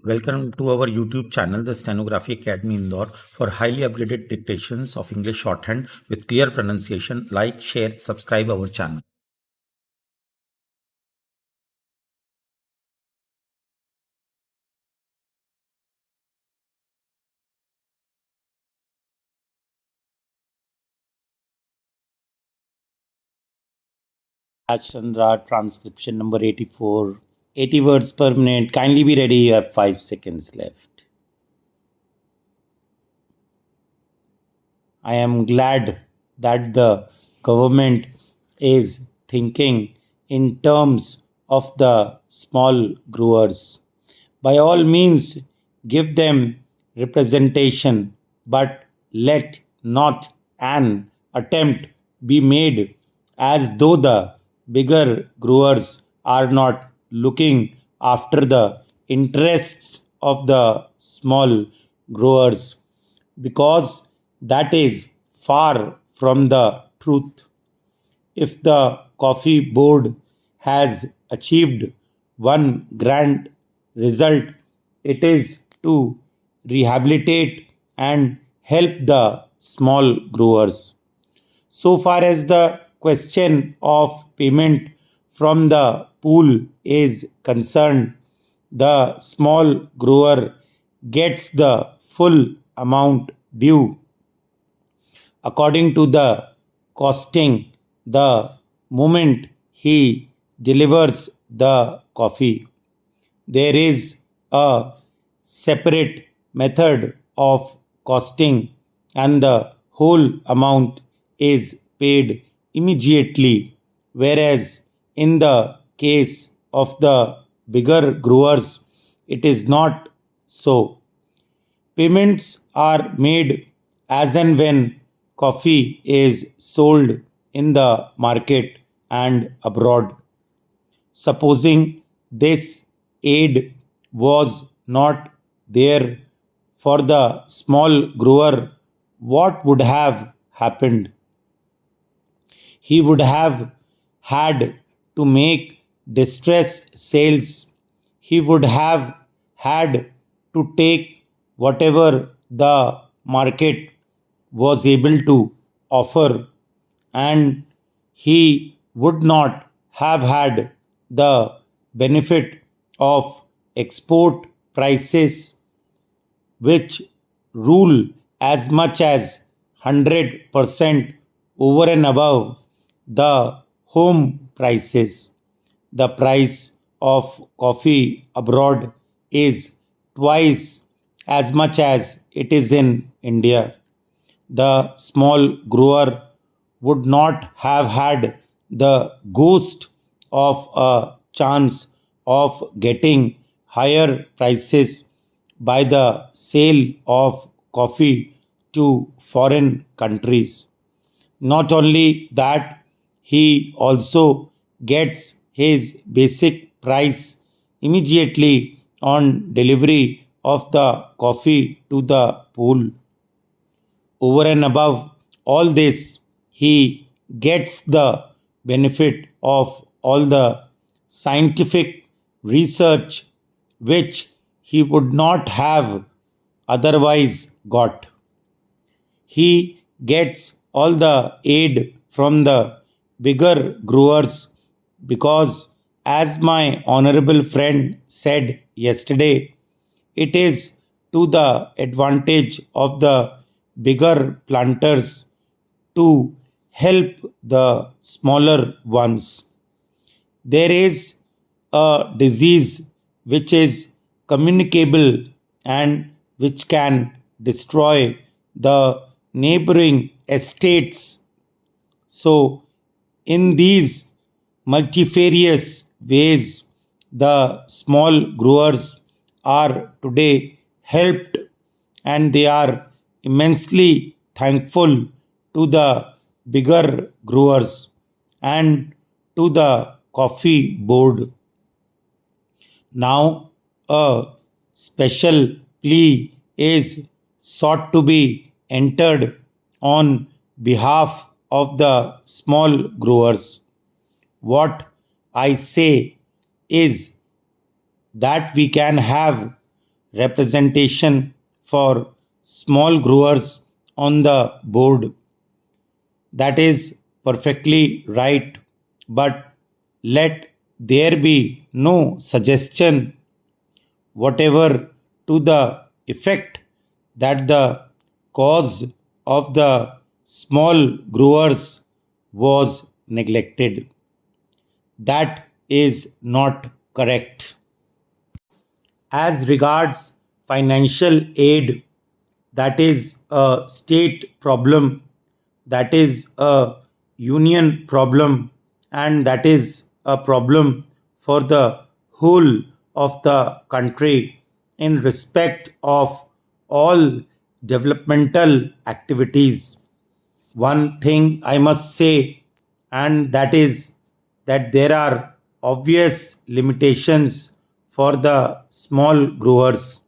Welcome to our YouTube channel, the Stenography Academy Indore, for highly upgraded dictations of English shorthand with clear pronunciation. Like, share, subscribe our channel. Kailash Chandra, transcription number 84. 80 words per minute. Kindly be ready. You have 5 seconds left. I am glad that the government is thinking in terms of the small growers. By all means, give them representation, but let not an attempt be made as though the bigger growers are not looking after the interests of the small growers, because that is far from the truth. If the coffee board has achieved one grand result, it is to rehabilitate and help the small growers. So far as the question of payment from the pool is concerned, the small grower gets the full amount due according to the costing the moment he delivers the coffee. There is a separate method of costing, and the whole amount is paid immediately, whereas in the case of the bigger growers, it is not so. Payments are made as and when coffee is sold in the market and abroad. Supposing this aid was not there for the small grower, what would have happened? He would have had to make distress sales. He would have had to take whatever the market was able to offer, and he would not have had the benefit of export prices, which rule as much as 100% over and above the home prices. The price of coffee abroad is twice as much as it is in India. The small grower would not have had the ghost of a chance of getting higher prices by the sale of coffee to foreign countries. Not only that, he also gets his basic price immediately on delivery of the coffee to the pool. Over and above all this, he gets the benefit of all the scientific research which he would not have otherwise got. He gets all the aid from the bigger growers because, as my honorable friend said yesterday, it is to the advantage of the bigger planters to help the smaller ones. There is a disease which is communicable and which can destroy the neighboring estates. So, in these multifarious ways, the small growers are today helped, and they are immensely thankful to the bigger growers and to the coffee board. Now, a special plea is sought to be entered on behalf of the small growers. What I say is that we can have representation for small growers on the board. That is perfectly right, but let there be no suggestion whatever to the effect that the cause of the small growers was neglected. That is not correct. As regards financial aid, that is a state problem, that is a union problem, and that is a problem for the whole of the country in respect of all developmental activities. One thing I must say, and that is that there are obvious limitations for the small growers.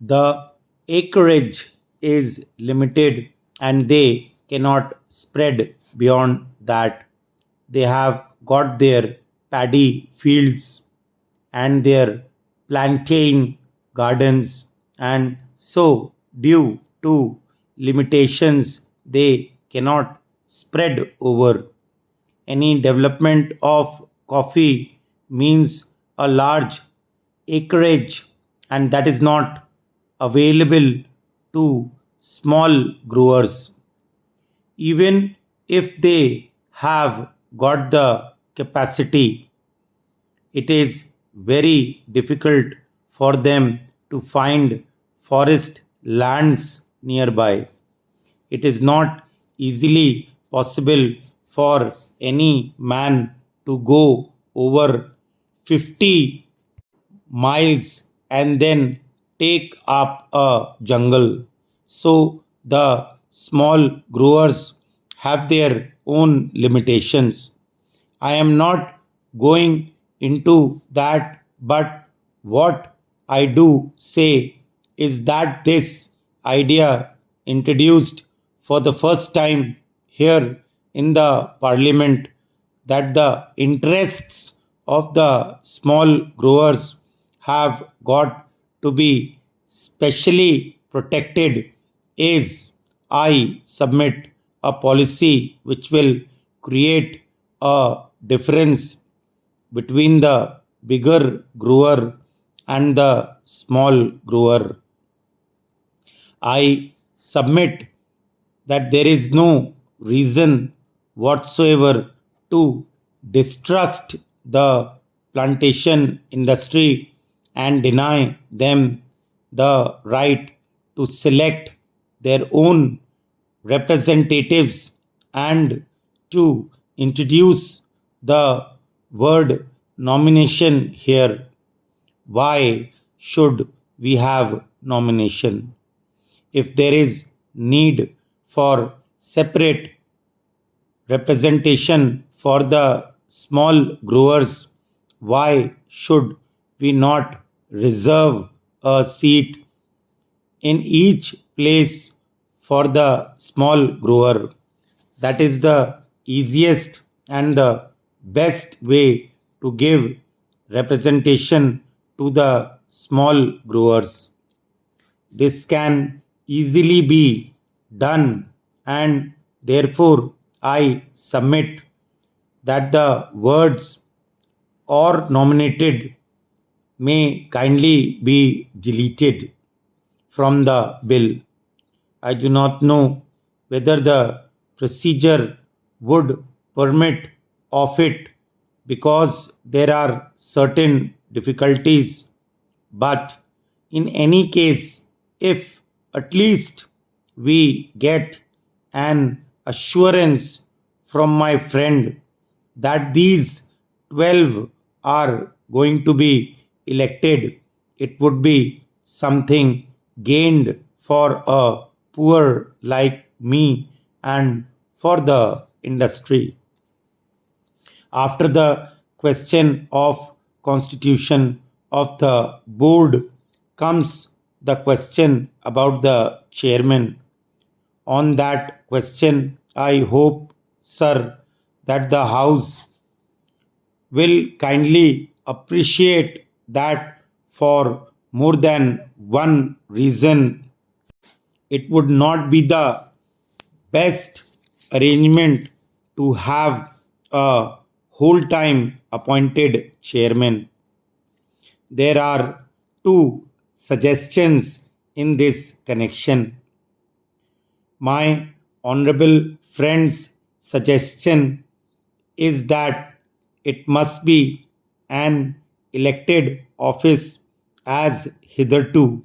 The acreage is limited and they cannot spread beyond that. They have got their paddy fields and their plantain gardens, and so, due to limitations, they cannot spread over. Any development of coffee means a large acreage, and that is not available to small growers. Even if they have got the capacity, it is very difficult for them to find forest lands nearby. It is not easily possible for any man to go over 50 miles and then take up a jungle. So the small growers have their own limitations. I am not going into that, but what I do say is that this idea introduced for the first time here in the parliament, that the interests of the small growers have got to be specially protected, is, I submit, a policy which will create a difference between the bigger grower and the small grower. I submit that there is no reason whatsoever to distrust the plantation industry and deny them the right to select their own representatives and to introduce the word nomination here. Why should we have nomination? If there is need for separate representation for the small growers, why should we not reserve a seat in each place for the small grower? That is the easiest and the best way to give representation to the small growers. This can easily be done, and therefore I submit that the words or nominated may kindly be deleted from the bill. I do not know whether the procedure would permit of it, because there are certain difficulties, but in any case, if at least we get an assurance from my friend that these 12 are going to be elected, it would be something gained for a poor like me and for the industry. After the question of constitution of the board comes the question about the chairman. On that question, I hope, sir, that the House will kindly appreciate that for more than one reason it would not be the best arrangement to have a whole time appointed chairman. There are two suggestions in this connection. My honorable friend's suggestion is that it must be an elected office as hitherto.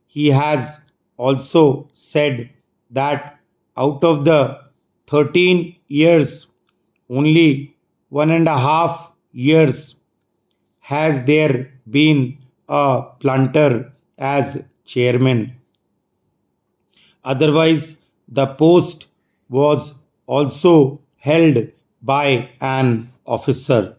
He has also said that out of the 13 years, only 1.5 years has there been a planter as chairman. Otherwise, the post was also held by an officer.